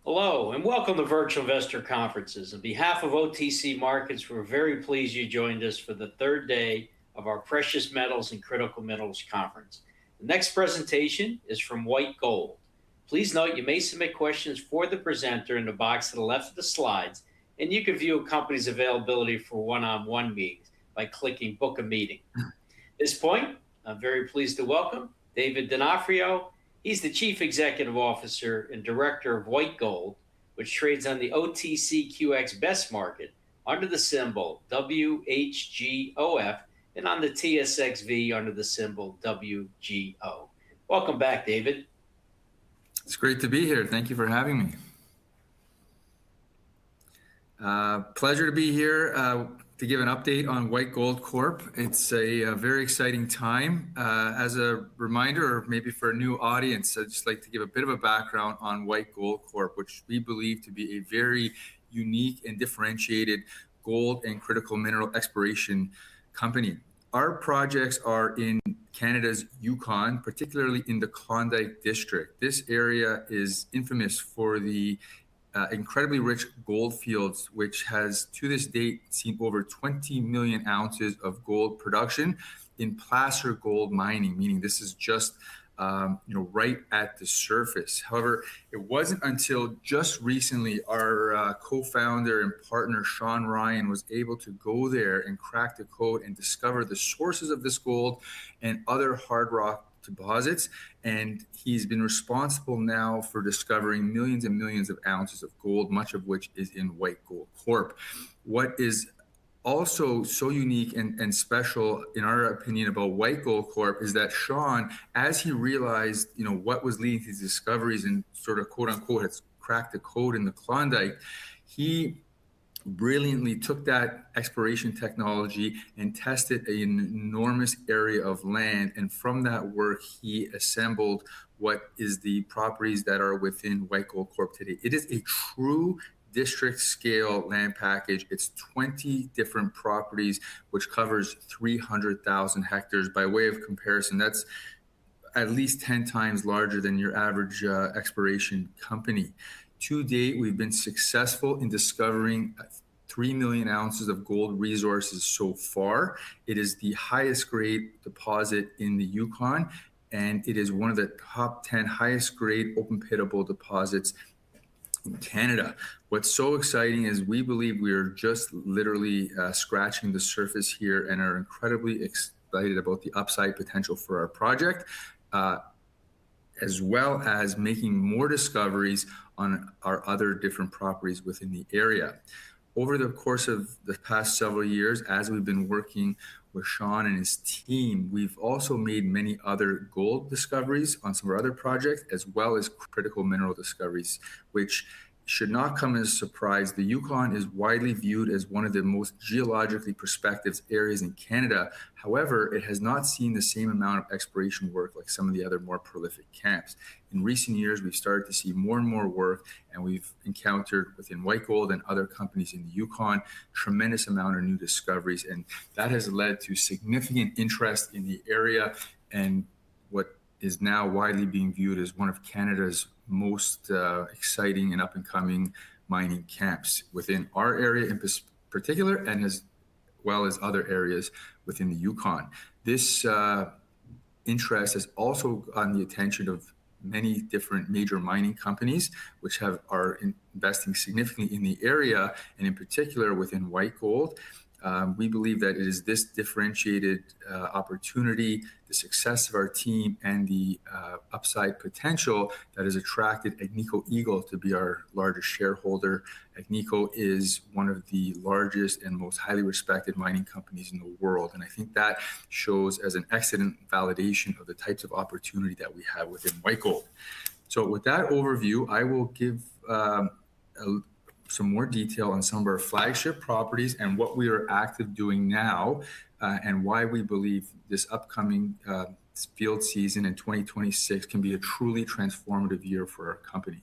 Hello and welcome to Virtual Investor Conferences. On behalf of OTC Markets, we're very pleased you joined us for the third day of our Precious Metals and Critical Minerals Conference. The next presentation is from White Gold. Please note you may submit questions for the presenter in the box to the left of the slides, and you can view a company's availability for one-on-one meetings by clicking Book a Meeting. At this point, I'm very pleased to welcome David D'Onofrio. He's the Chief Executive Officer and Director of White Gold, which trades on the OTCQX Best Market under the symbol WHGOF and on the TSXV under the symbol WGO. Welcome back, David. It's great to be here. Thank you for having me. Pleasure to be here to give an update on White Gold Corp. It's a very exciting time. As a reminder, or maybe for a new audience, I'd just like to give a bit of a background on White Gold Corp, which we believe to be a very unique and differentiated gold and critical mineral exploration company. Our projects are in Canada's Yukon, particularly in the Klondike district. This area is infamous for the incredibly rich gold fields, which has to this date seen over 20 million ounces of gold production in placer gold mining, meaning this is just right at the surface. However, it wasn't until just recently our co-founder and partner Sean Ryan was able to go there and crack the code and discover the sources of this gold and other hard rock deposits, and he's been responsible now for discovering millions and millions of ounces of gold, much of which is in White Gold Corp. What is also so unique and special, in our opinion, about White Gold Corp is that Sean, as he realized, what was leading to these discoveries and sort of quote unquote has cracked the code in the Klondike, he brilliantly took that exploration technology and tested an enormous area of land. And from that work, he assembled what is the properties that are within White Gold Corp today. It is a true district scale land package. It's 20 different properties, which covers 300,000 hectares. By way of comparison, that's at least 10 times larger than your average exploration company. To date, we've been successful in discovering 3 million ounces of gold resources so far. It is the highest grade deposit in the Yukon, and it is one of the top 10 highest grade open pitable deposits in Canada. What's so exciting is we believe we are just literally scratching the surface here and are incredibly excited about the upside potential for our project, as well as making more discoveries on our other different properties within the area. Over the course of the past several years, as we've been working with Sean and his team, we've also made many other gold discoveries on some of our other projects, as well as critical mineral discoveries, which should not come as a surprise. The Yukon is widely viewed as one of the most geologically prospective areas in Canada. However, it has not seen the same amount of exploration work like some of the other more prolific camps. In recent years, we've started to see more and more work, and we've encountered within White Gold and other companies in the Yukon, tremendous amount of new discoveries, and that has led to significant interest in the area and what is now widely being viewed as one of Canada's most exciting and up-and-coming mining camps within our area in particular, and as well as other areas within the Yukon. This interest has also gotten the attention of many different major mining companies, which are investing significantly in the area, and in particular within White Gold. We believe that it is this differentiated opportunity, the success of our team, and the upside potential that has attracted Agnico Eagle to be our largest shareholder. Agnico is one of the largest and most highly respected mining companies in the world, and I think that shows as an excellent validation of the types of opportunity that we have within White Gold. So with that overview, I will give some more detail on some of our flagship properties and what we are active doing now, and why we believe this upcoming field season in 2026 can be a truly transformative year for our company.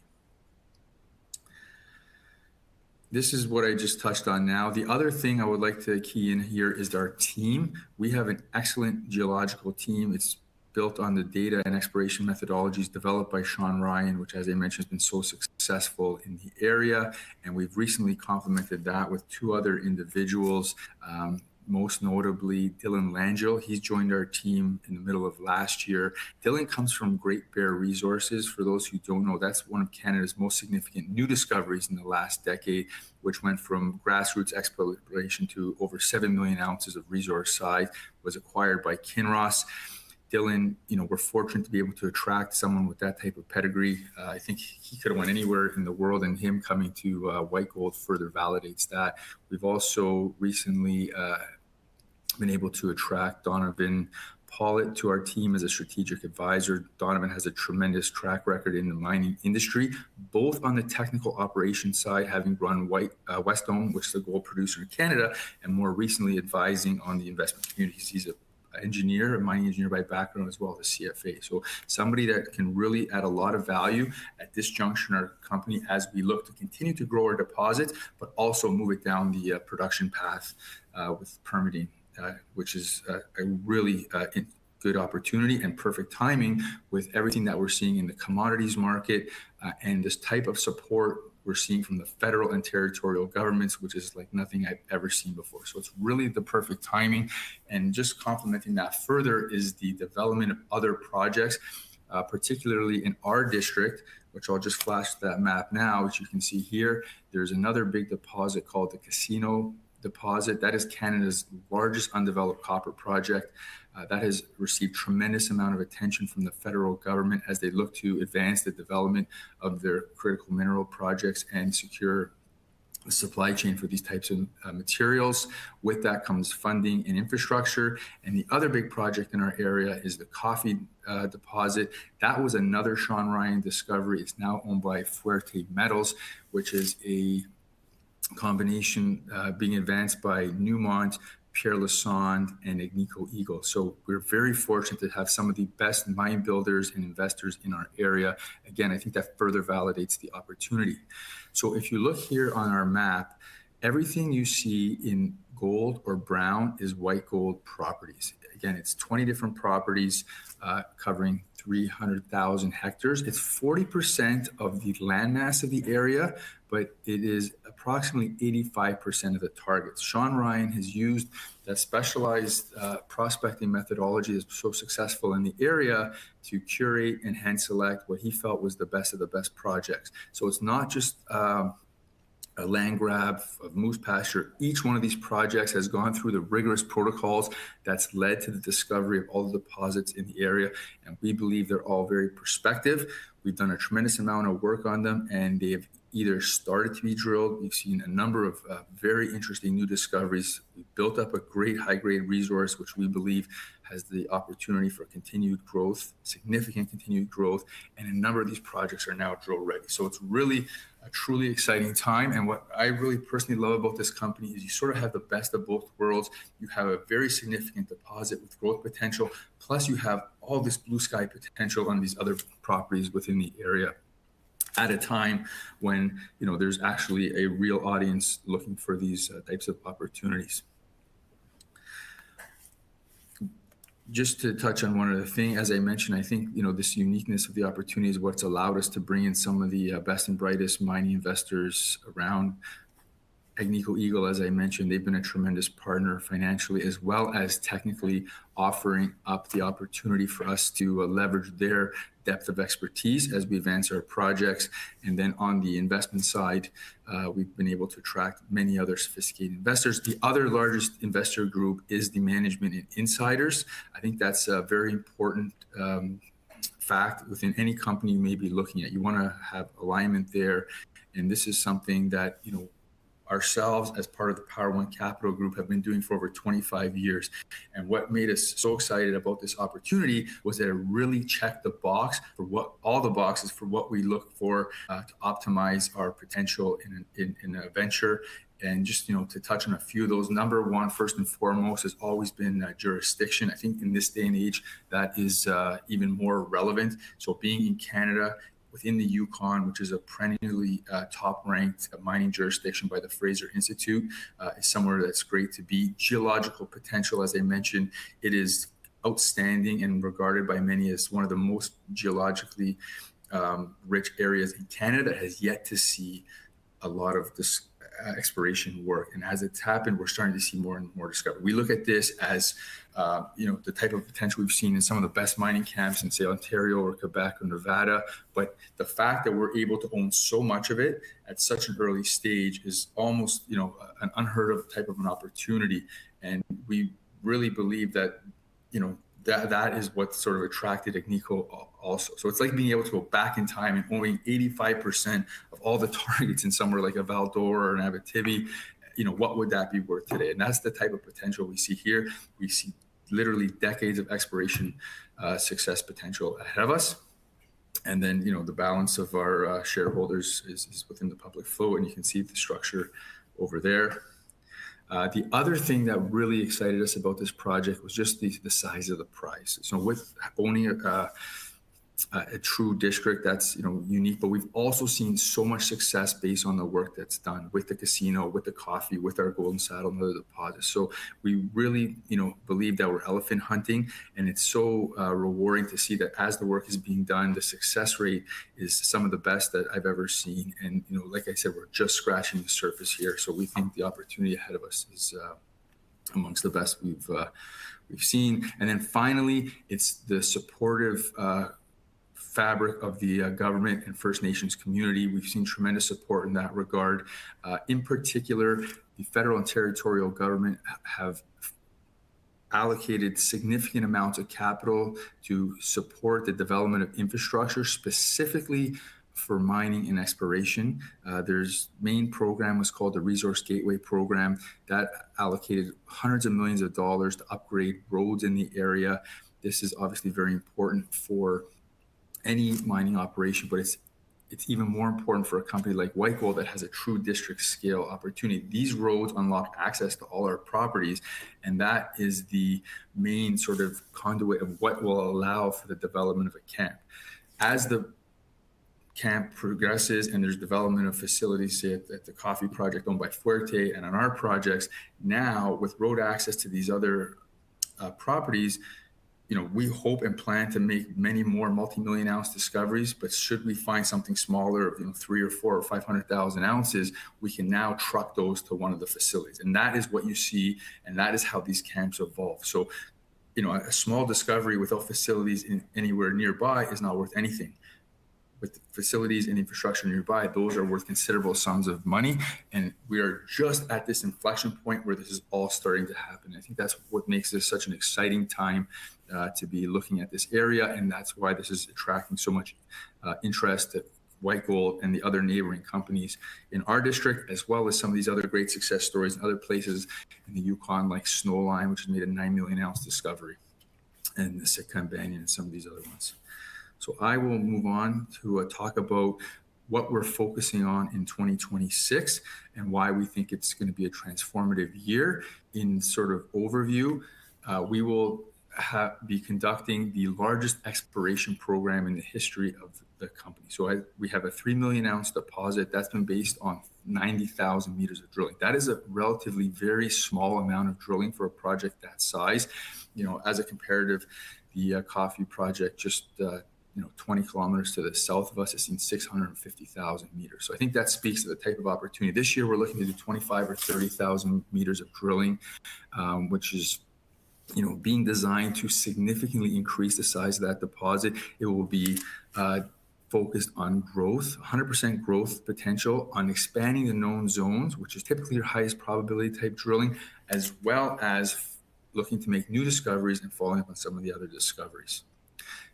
This is what I just touched on now. The other thing I would like to key in here is our team. We have an excellent geological team. It's built on the data and exploration methodologies developed by Sean Ryan, which, as I mentioned, has been so successful in the area. And we've recently complemented that with two other individuals, most notably Dylan Langell. He's joined our team in the middle of last year. Dylan comes from Great Bear Resources. For those who don't know, that's one of Canada's most significant new discoveries in the last decade, which went from grassroots exploration to over 7 million ounces of resource size, was acquired by Kinross. Dylan, we're fortunate to be able to attract someone with that type of pedigree. I think he could have went anywhere in the world, and him coming to White Gold further validates that. We've also recently been able to attract Donovan Pollitt to our team as a strategic advisor. Donovan has a tremendous track record in the mining industry, both on the technical operations side, having run Wesdome, which is a gold producer in Canada, and more recently advising on the investment communities. He's a mining engineer by background, as well as CFA. So somebody that can really add a lot of value at this juncture in our company as we look to continue to grow our deposits, but also move it down the production path with permitting, which is a really good opportunity and perfect timing with everything that we're seeing in the commodities market and this type of support we're seeing from the federal and territorial governments, which is like nothing I've ever seen before. So it's really the perfect timing. And just complementing that further is the development of other projects, particularly in our district, which I'll just flash that map now, which you can see here. There's another big deposit called the Casino deposit. That is Canada's largest undeveloped copper project. That has received tremendous amount of attention from the federal government as they look to advance the development of their critical mineral projects and secure the supply chain for these types of materials. With that comes funding and infrastructure. And the other big project in our area is the Coffee deposit. That was another Sean Ryan discovery. It's now owned by Fuerte Metals, which is a combination being advanced by Newmont, Pierre Lassonde, and Agnico Eagle. So we're very fortunate to have some of the best mine builders and investors in our area. Again, I think that further validates the opportunity. So if you look here on our map, everything you see in gold or brown is White Gold properties. Again, it's 20 different properties covering 300,000 hectares. It's 40% of the landmass of the area, but it is approximately 85% of the targets. Sean Ryan has used that specialized prospecting methodology that's so successful in the area to curate and hand select what he felt was the best of the best projects. So it's not just a land grab of moose pasture. Each one of these projects has gone through the rigorous protocols that's led to the discovery of all the deposits in the area. And we believe they're all very prospective. We've done a tremendous amount of work on them, and they have either started to be drilled. We've seen a number of very interesting new discoveries. We've built up a great high-grade resource, which we believe has the opportunity for continued growth, significant continued growth, and a number of these projects are now drill ready. So it's really a truly exciting time. And what I really personally love about this company is you sort of have the best of both worlds. You have a very significant deposit with growth potential, plus you have all this blue sky potential on these other properties within the area at a time when there's actually a real audience looking for these types of opportunities. Just to touch on one other thing, as I mentioned, I think this uniqueness of the opportunity is what's allowed us to bring in some of the best and brightest mining investors around. Agnico Eagle, as I mentioned, they've been a tremendous partner financially as well as technically, offering up the opportunity for us to leverage their depth of expertise as we advance our projects. And then on the investment side, we've been able to attract many other sophisticated investors. The other largest investor group is the management and insiders. I think that's a very important fact within any company you may be looking at. You want to have alignment there. And this is something that, ourselves as part of the Power One Capital Group have been doing for over 25 years. And what made us so excited about this opportunity was that it really checked the box for all the boxes for what we look for to optimize our potential in a venture. And just, to touch on a few of those, number one, first and foremost, has always been jurisdiction. I think in this day and age, that is even more relevant. So being in Canada, within the Yukon, which is a perennially top-ranked mining jurisdiction by the Fraser Institute, is somewhere that's great to be. Geological potential, as I mentioned, it is outstanding and regarded by many as one of the most geologically rich areas in Canada that has yet to see a lot of this exploration work. And as it's happened, we're starting to see more and more discovery. We look at this as, the type of potential we've seen in some of the best mining camps in, say, Ontario or Quebec or Nevada. But the fact that we're able to own so much of it at such an early stage is almost, an unheard of type of an opportunity. And we really believe that, that is what sort of attracted Agnico also. So it's like being able to go back in time and owning 85% of all the targets in somewhere like a Val-d'Or or an Abitibi. What would that be worth today? And that's the type of potential we see here. We see literally decades of exploration success potential ahead of us. And then, the balance of our shareholders is within the public float, and you can see the structure over there. The other thing that really excited us about this project was just the size of the prize. So with owning a true district that's unique, but we've also seen so much success based on the work that's done with the casino, with the coffee, with our Golden Saddle and other deposits. So we really believe that we're elephant hunting, and it's so rewarding to see that as the work is being done, the success rate is some of the best that I've ever seen. And like I said, we're just scratching the surface here. So we think the opportunity ahead of us is amongst the best we've seen. And then finally, it's the supportive fabric of the government and First Nations community. We've seen tremendous support in that regard. In particular, the federal and territorial government have allocated significant amounts of capital to support the development of infrastructure, specifically for mining and exploration. There's main program was called the Resource Gateway Program that allocated hundreds of millions of dollars to upgrade roads in the area. This is obviously very important for any mining operation, but it's even more important for a company like White Gold that has a true district scale opportunity. These roads unlock access to all our properties, and that is the main sort of conduit of what will allow for the development of a camp. As the camp progresses and there's development of facilities, say at the coffee project owned by Fuerte and on our projects, now with road access to these other properties, we hope and plan to make many more multi-million ounce discoveries, but should we find something smaller of 3 or 4 or 500,000 ounces, we can now truck those to one of the facilities. And that is what you see, and that is how these camps evolve. So, a small discovery without facilities anywhere nearby is not worth anything. With facilities and infrastructure nearby, those are worth considerable sums of money. And we are just at this inflection point where this is all starting to happen. I think that's what makes this such an exciting time to be looking at this area. And that's why this is attracting so much interest to White Gold and the other neighboring companies in our district, as well as some of these other great success stories in other places in the Yukon, like Snowline, which has made a 9 million ounce discovery, and the Sitka Banyan and some of these other ones. So I will move on to talk about what we're focusing on in 2026 and why we think it's going to be a transformative year. In sort of overview, we will be conducting the largest exploration program in the history of the company. So we have a 3 million ounce deposit that's been based on 90,000 meters of drilling. That is a relatively very small amount of drilling for a project that size. As a comparative, the Coffee project just 20 kilometers to the south of us has seen 650,000 meters. So I think that speaks to the type of opportunity. This year, we're looking to do 25 or 30,000 meters of drilling, which is, being designed to significantly increase the size of that deposit. It will be focused on growth, 100% growth potential, on expanding the known zones, which is typically your highest probability type drilling, as well as looking to make new discoveries and following up on some of the other discoveries.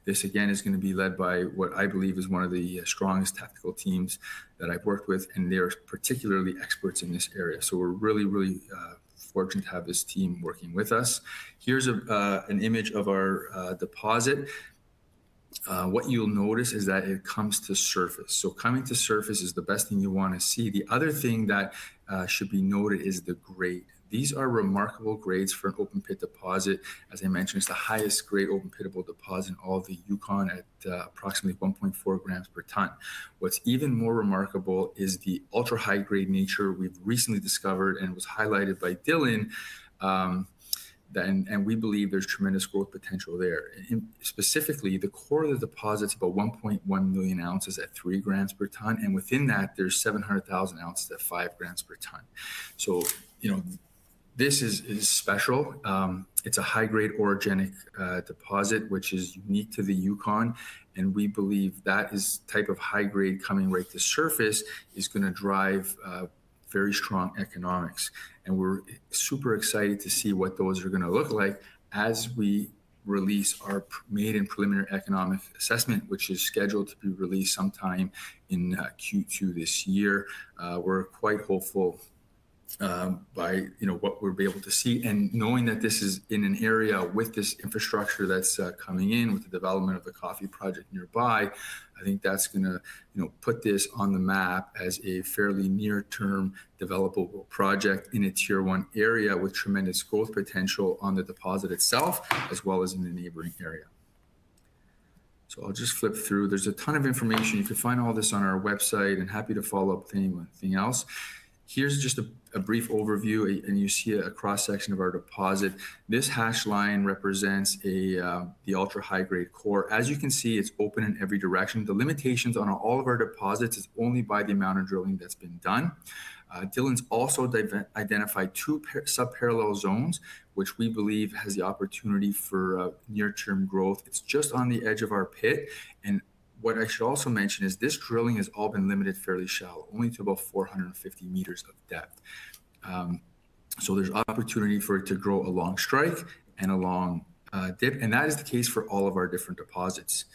This, again, is going to be led by what I believe is one of the strongest technical teams that I've worked with, and they're particularly experts in this area. So we're really, really fortunate to have this team working with us. Here's an image of our deposit. What you'll notice is that it comes to surface. So coming to surface is the best thing you want to see. The other thing that should be noted is the grade. These are remarkable grades for an open pit deposit. As I mentioned, it's the highest grade open pitable deposit in all of the Yukon at approximately 1.4 grams per ton. What's even more remarkable is the ultra high grade nature we've recently discovered and was highlighted by Dylan. and we believe there's tremendous growth potential there. Specifically, the core of the deposit's about 1.1 million ounces at 3 grams per ton, and within that, there's 700,000 ounces at 5 grams per ton. So, this is special. It's a high-grade orogenic deposit, which is unique to the Yukon, and we believe that is type of high-grade coming right to surface is going to drive very strong economics. And we're super excited to see what those are going to look like as we release our maiden preliminary economic assessment, which is scheduled to be released sometime in Q2 this year. We're quite hopeful by what we'll be able to see, and knowing that this is in an area with this infrastructure that's coming in with the development of the coffee project nearby. I think that's going to put this on the map as a fairly near-term developable project in a tier 1 area with tremendous growth potential on the deposit itself as well as in the neighboring area. So I'll just flip through. There's a ton of information. You can find all this on our website, and happy to follow up with anything else. Here's just a brief overview, and you see a cross-section of our deposit. This hash line represents the ultra high-grade core. As you can see, it's open in every direction. The limitations on all of our deposits is only by the amount of drilling that's been done. Dylan's also identified 2 subparallel zones, which we believe has the opportunity for near-term growth. It's just on the edge of our pit, and what I should also mention is this drilling has all been limited fairly shallow, only to about 450 meters of depth. So there's opportunity for it to grow along strike and along dip, and that is the case for all of our different deposits.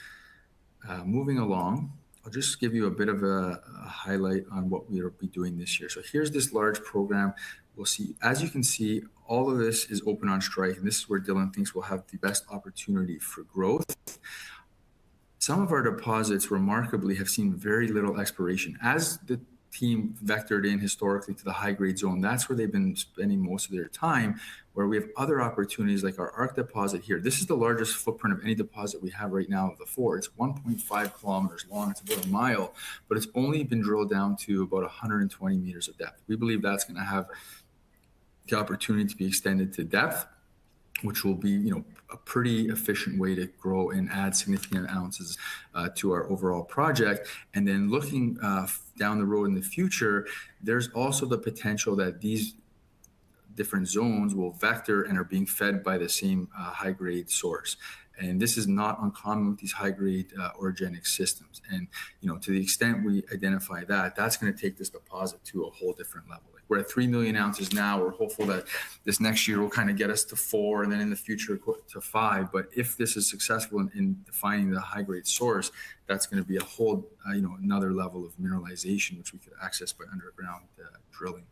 Moving along, I'll just give you a bit of a highlight on what we'll be doing this year. So here's this large program. We'll see, as you can see, all of this is open on strike, and this is where Dylan thinks we'll have the best opportunity for growth. Some of our deposits remarkably have seen very little exploration. As the team vectored in historically to the high-grade zone, that's where they've been spending most of their time, where we have other opportunities like our ARC deposit here. This is the largest footprint of any deposit we have right now of the 4. It's 1.5 kilometers long. It's about a mile, but it's only been drilled down to about 120 meters of depth. We believe that's going to have the opportunity to be extended to depth, which will be, a pretty efficient way to grow and add significant ounces to our overall project. And then looking down the road in the future, there's also the potential that these different zones will vector and are being fed by the same high-grade source. And this is not uncommon with these high-grade orogenic systems. And, to the extent we identify that, that's going to take this deposit to a whole different level. We're at 3 million ounces now. We're hopeful that this next year will kind of get us to 4, and then in the future to 5. But if this is successful in defining the high-grade source, that's going to be a whole, another level of mineralization, which we could access by underground drilling.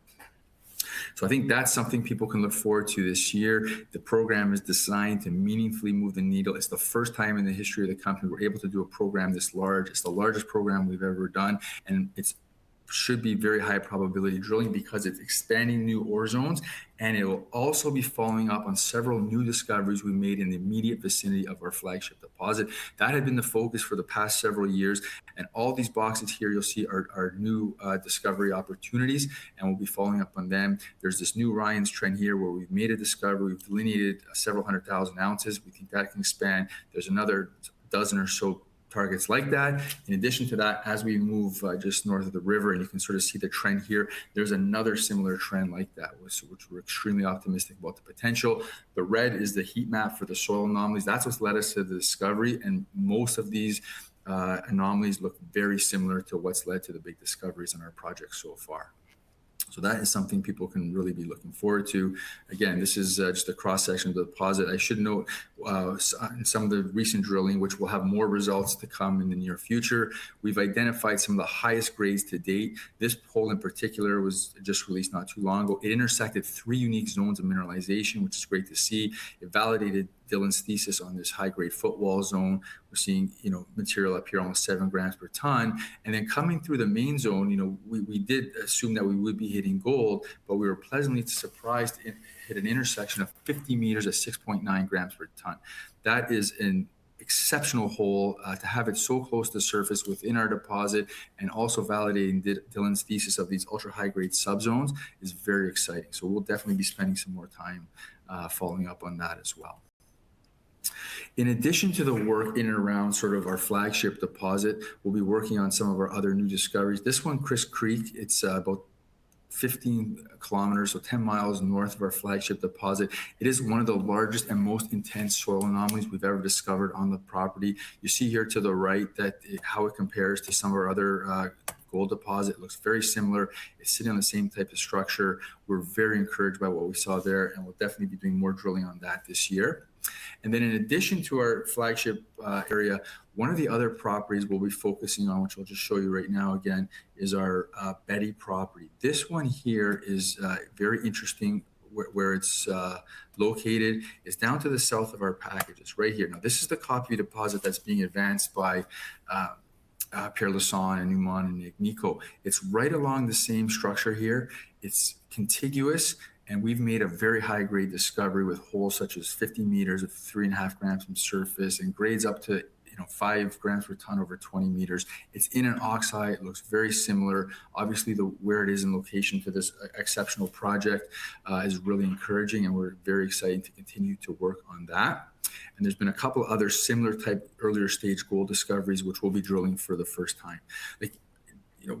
So I think that's something people can look forward to this year. The program is designed to meaningfully move the needle. It's the first time in the history of the company we're able to do a program this large. It's the largest program we've ever done, and it's should be very high probability drilling because it's expanding new ore zones, and it will also be following up on several new discoveries we made in the immediate vicinity of our flagship deposit. That had been the focus for the past several years, and all these boxes here you'll see are new discovery opportunities, and we'll be following up on them. There's this new Ryan's trend here where we've made a discovery. We've delineated several 100,000 ounces. We think that can expand. There's another dozen or so targets like that. In addition to that, as we move just north of the river, and you can sort of see the trend here, there's another similar trend like that, which we're extremely optimistic about the potential. The red is the heat map for the soil anomalies. That's what's led us to the discovery, and most of these anomalies look very similar to what's led to the big discoveries in our project so far. So that is something people can really be looking forward to. Again, this is just a cross-section of the deposit. I should note in some of the recent drilling, which will have more results to come in the near future, we've identified some of the highest grades to date. This hole in particular was just released not too long ago. It intersected 3 unique zones of mineralization, which is great to see. It validated Dylan's thesis on this high-grade footwall zone. We're seeing, material up here almost 7 grams per ton. And then coming through the main zone, we did assume that we would be hitting gold, but we were pleasantly surprised to hit an intersection of 50 meters at 6.9 grams per ton. That is an exceptional hole. To have it so close to surface within our deposit and also validating Dylan's thesis of these ultra high grade subzones is very exciting. So we'll definitely be spending some more time following up on that as well. In addition to the work in and around sort of our flagship deposit, we'll be working on some of our other new discoveries. This one, Chris Creek, it's about 15 kilometers, so 10 miles north of our flagship deposit. It is one of the largest and most intense soil anomalies we've ever discovered on the property. You see here to the right that how it compares to some of our other gold deposit. It looks very similar. It's sitting on the same type of structure. We're very encouraged by what we saw there, and we'll definitely be doing more drilling on that this year. And then in addition to our flagship area, one of the other properties we'll be focusing on, which I'll just show you right now again, is our Betty property. This one here is very interesting where it's located. It's down to the south of our package. It's right here. Now, this is the copy deposit that's being advanced by Pierre Lassonde and Newmont and Agnico. It's right along the same structure here. It's contiguous. And we've made a very high grade discovery with holes such as 50 meters of 3.5 grams from surface and grades up to 5 grams per ton over 20 meters. It's in an oxide. It looks very similar. Obviously, where it is in location to this exceptional project is really encouraging, and we're very excited to continue to work on that. And there's been a couple other similar type earlier stage gold discoveries, which we'll be drilling for the first time.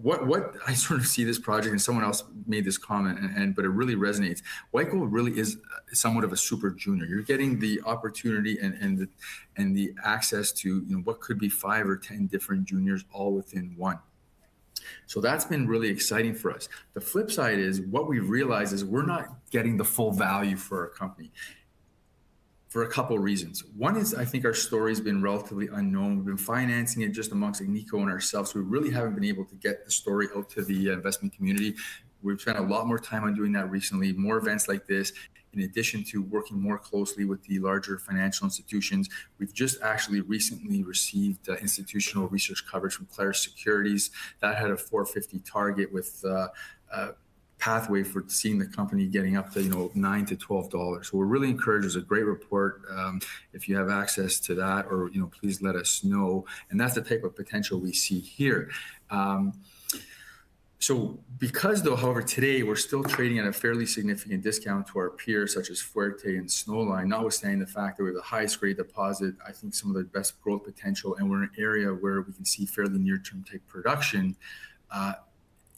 What I sort of see this project, and someone else made this comment, but it really resonates. White gold really is somewhat of a super junior. You're getting the opportunity and the access to what could be 5 or 10 different juniors all within one. So that's been really exciting for us. The flip side is what we realize is we're not getting the full value for our company, for a couple of reasons. One is I think our story's been relatively unknown. We've been financing it just amongst Agnico and ourselves. So we really haven't been able to get the story out to the investment community. We've spent a lot more time on doing that recently, more events like this, in addition to working more closely with the larger financial institutions. We've just actually recently received institutional research coverage from Clarus Securities. That had a 450 target with pathway for seeing the company getting up to $9 to $12. So we're really encouraged. It's a great report. If you have access to that, or please let us know. And that's the type of potential we see here. So because though, however, today we're still trading at a fairly significant discount to our peers such as Fuerte and Snowline, notwithstanding the fact that we have the highest grade deposit, I think some of the best growth potential, and we're in an area where we can see fairly near-term type production.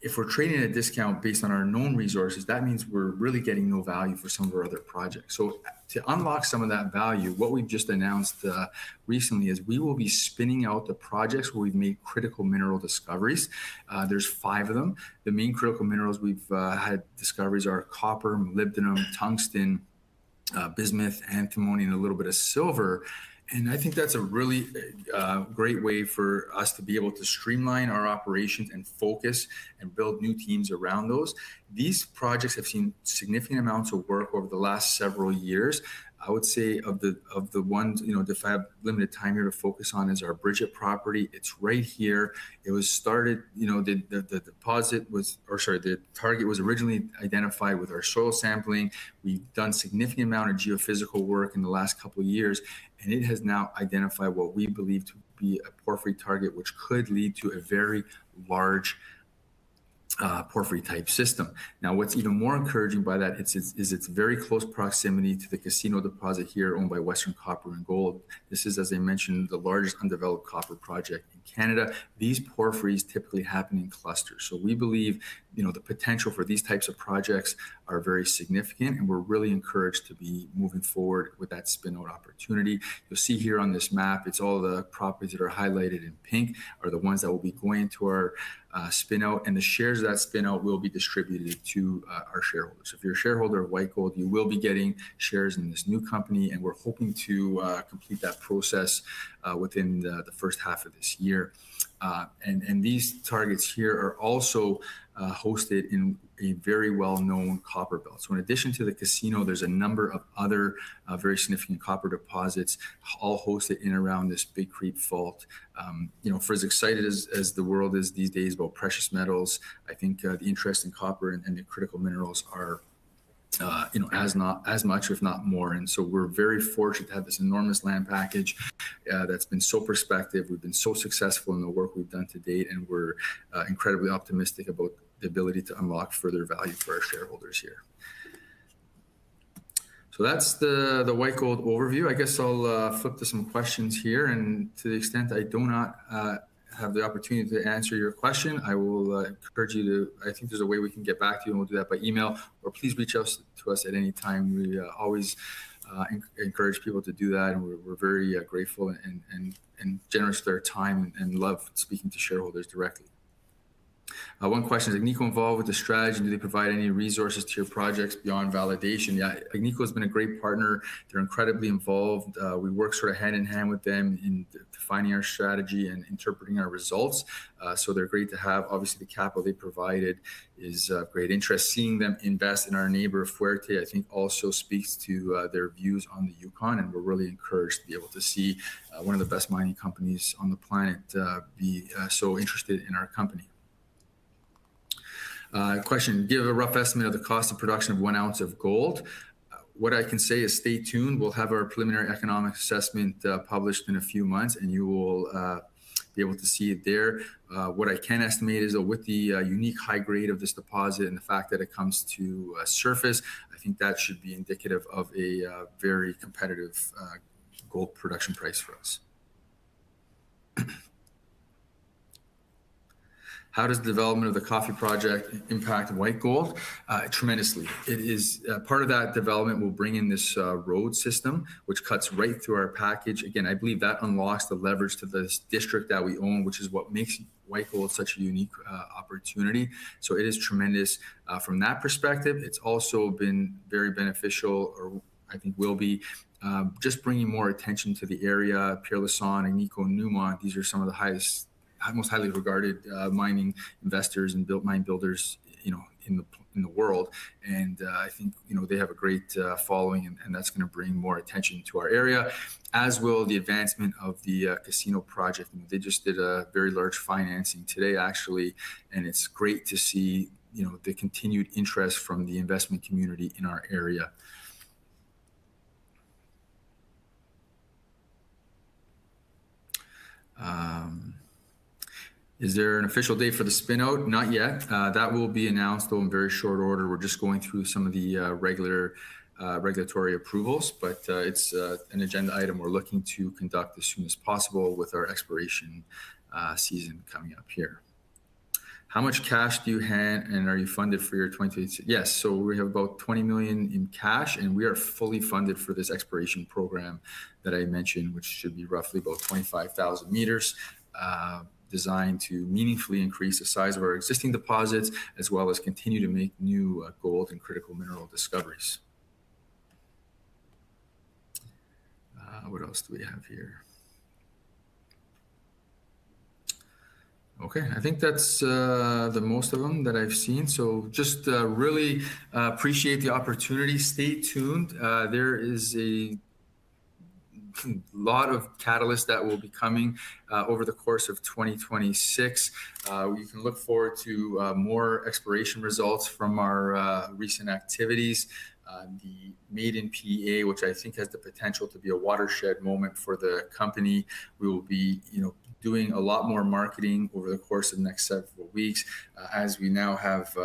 If we're trading at a discount based on our known resources, that means we're really getting no value for some of our other projects. So to unlock some of that value, what we've just announced recently is we will be spinning out the projects where we've made critical mineral discoveries. There's 5 of them. The main critical minerals we've had discoveries are copper, molybdenum, tungsten, bismuth, antimony, and a little bit of silver. And I think that's a really great way for us to be able to streamline our operations and focus and build new teams around those. These projects have seen significant amounts of work over the last several years. I would say of the ones, if I have limited time here to focus on, is our Bridget property. It's right here. It was started, the target was originally identified with our soil sampling. We've done significant amount of geophysical work in the last couple of years, and it has now identified what we believe to be a porphyry target, which could lead to a very large porphyry type system. Now, what's even more encouraging by that is its very close proximity to the Casino deposit here owned by Western Copper and Gold. This is, as I mentioned, the largest undeveloped copper project in Canada. These porphyries typically happen in clusters. So we believe, the potential for these types of projects are very significant, and we're really encouraged to be moving forward with that spin-out opportunity. You'll see here on this map, it's all the properties that are highlighted in pink are the ones that will be going into our spin-out, and the shares of that spin-out will be distributed to our shareholders. If you're a shareholder of White Gold, you will be getting shares in this new company, and we're hoping to complete that process within the first half of this year. And these targets here are also hosted in a very well-known copper belt. So in addition to the Casino, there's a number of other very significant copper deposits all hosted in around this Big Creek fault. For as excited as the world is these days about precious metals, I think the interest in copper and the critical minerals are not as much, if not more. And so we're very fortunate to have this enormous land package that's been so prospective. We've been so successful in the work we've done to date, and we're incredibly optimistic about the ability to unlock further value for our shareholders here. So that's the White Gold overview. I guess I'll flip to some questions here, and to the extent I do not have the opportunity to answer your question, I will encourage you to, I think there's a way we can get back to you, and we'll do that by email, or please reach out to us at any time. We always encourage people to do that, and we're very grateful and generous with their time and love speaking to shareholders directly. One question is Agnico involved with the strategy? Do they provide any resources to your projects beyond validation? Yeah, Agnico has been a great partner. They're incredibly involved. We work sort of hand in hand with them in defining our strategy and interpreting our results. So they're great to have. Obviously, the capital they provided is of great interest. Seeing them invest in our neighbor Fuerte, I think, also speaks to their views on the Yukon, and we're really encouraged to be able to see one of the best mining companies on the planet be so interested in our company. Question, give a rough estimate of the cost of production of 1 ounce of gold. What I can say is stay tuned. We'll have our preliminary economic assessment published in a few months, and you will be able to see it there. What I can estimate is that with the unique high grade of this deposit and the fact that it comes to surface, I think that should be indicative of a very competitive gold production price for us. How does the development of the coffee project impact White Gold? Tremendously. It is part of that development will bring in this road system, which cuts right through our package. Again, I believe that unlocks the leverage to this district that we own, which is what makes White Gold such a unique opportunity. So it is tremendous from that perspective. It's also been very beneficial, or I think will be, just bringing more attention to the area. Pierre Lassonde, Agnico, Newmont, these are some of the most highly regarded mining investors and mine builders, in the world. And I think, they have a great following, and that's going to bring more attention to our area, as will the advancement of the casino project. They just did a very large financing today, actually, and it's great to see, the continued interest from the investment community in our area. Is there an official date for the spin-out? Not yet. That will be announced, though, in very short order. We're just going through some of the regulatory approvals, but it's an agenda item we're looking to conduct as soon as possible with our exploration season coming up here. How much cash do you have, and are you funded for your 2026? Yes, so we have about 20 million in cash, and we are fully funded for this exploration program that I mentioned, which should be roughly about 25,000 meters. Designed to meaningfully increase the size of our existing deposits, as well as continue to make new gold and critical mineral discoveries. What else do we have here? Okay, I think that's the most of them that I've seen. So just really appreciate the opportunity. Stay tuned. There is a lot of catalysts that will be coming over the course of 2026. You can look forward to more exploration results from our recent activities. The Maiden PEA, which I think has the potential to be a watershed moment for the company. We will be, doing a lot more marketing over the course of the next several weeks, as we now have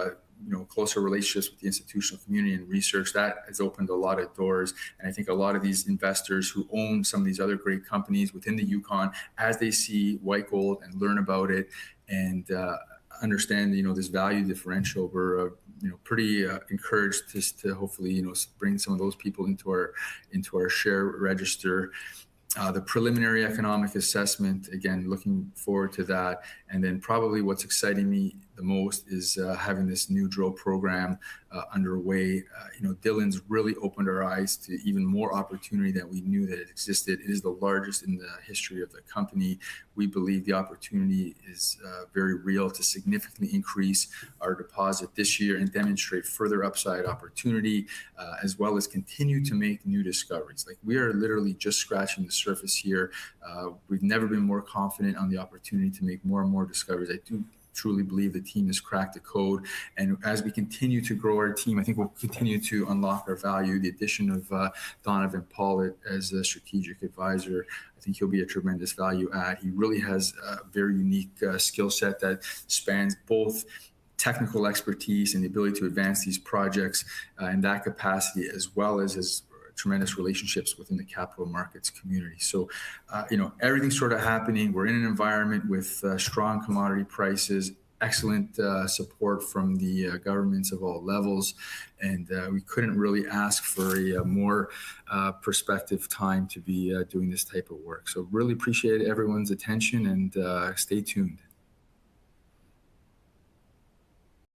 closer relationships with the institutional community and research. That has opened a lot of doors, and I think a lot of these investors who own some of these other great companies within the Yukon, as they see White Gold and learn about it and understand this value differential, we're pretty encouraged to hopefully bring some of those people into our share register. The preliminary economic assessment, again, looking forward to that. And then probably what's exciting me the most is having this new drill program underway. Dylan's really opened our eyes to even more opportunity than we knew that it existed. It is the largest in the history of the company. We believe the opportunity is very real to significantly increase our deposit this year and demonstrate further upside opportunity, as well as continue to make new discoveries. Like, we are literally just scratching the surface here. We've never been more confident on the opportunity to make more and more discoveries. I do truly believe the team has cracked the code. And as we continue to grow our team, I think we'll continue to unlock our value. The addition of Donovan Pollitt as a strategic advisor, I think he'll be a tremendous value add. He really has a very unique skill set that spans both technical expertise and the ability to advance these projects in that capacity, as well as his tremendous relationships within the capital markets community. So, everything's sort of happening. We're in an environment with strong commodity prices, excellent support from the governments of all levels, and we couldn't really ask for a more prospective time to be doing this type of work. So really appreciate everyone's attention, and stay tuned.